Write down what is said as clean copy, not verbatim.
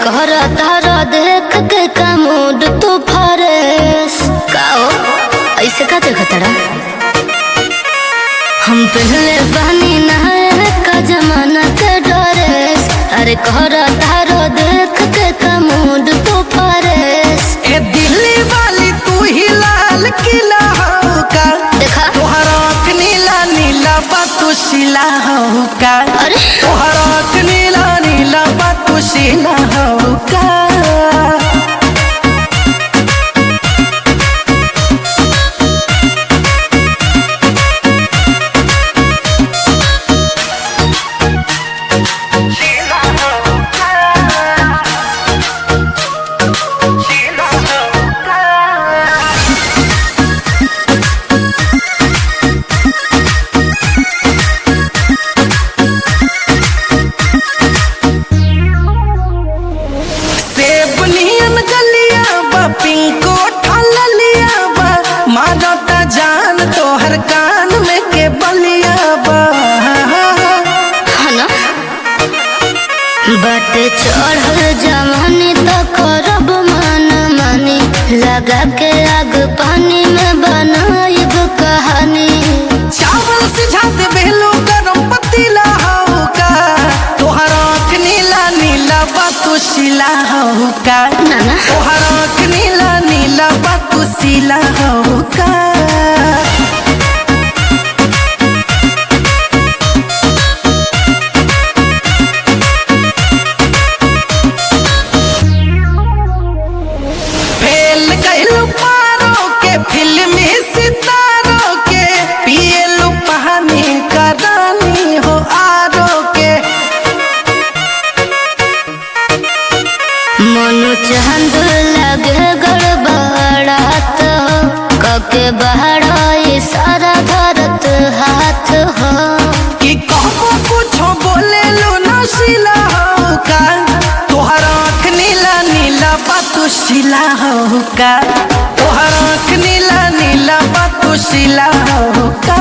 कहर तारा देख के का मूड तू फरेस का हो ऐसे का देखा तारा हम पहले बनी नहाए का जमाना के ड्रेस। अरे कहर तारा देख के का मूड तू फरेस। ए दिल्ली वाली तू ही लाल किला हो का देखा तोहरा नीला नीला बातू शिला हो का। अरे तोहरा नीला नीला बातू शिला हो का। पिंको ठाला लिया बा मारता जान तोहर कान में के बलिया बा। ना बट चढ़ल जवानी तो करब मन मानी लगा के आग पानी में बनाइब कहानी। चावल सिझा दे बेलो गरम पतीला हो का तोहरा नीला नीला बातू शिला हो का। नाना तोहरा नीला नीला बातू शिला हो का। मनु चांद लगे गड़बड़ात कके बहरा सारा धरत हाथ हो कि कहबो कुछो बोले लो नशीला हो का तोहरा नीला नीला बातू शिला हो का। तोहरा नीला नीला बातू शिला हो का।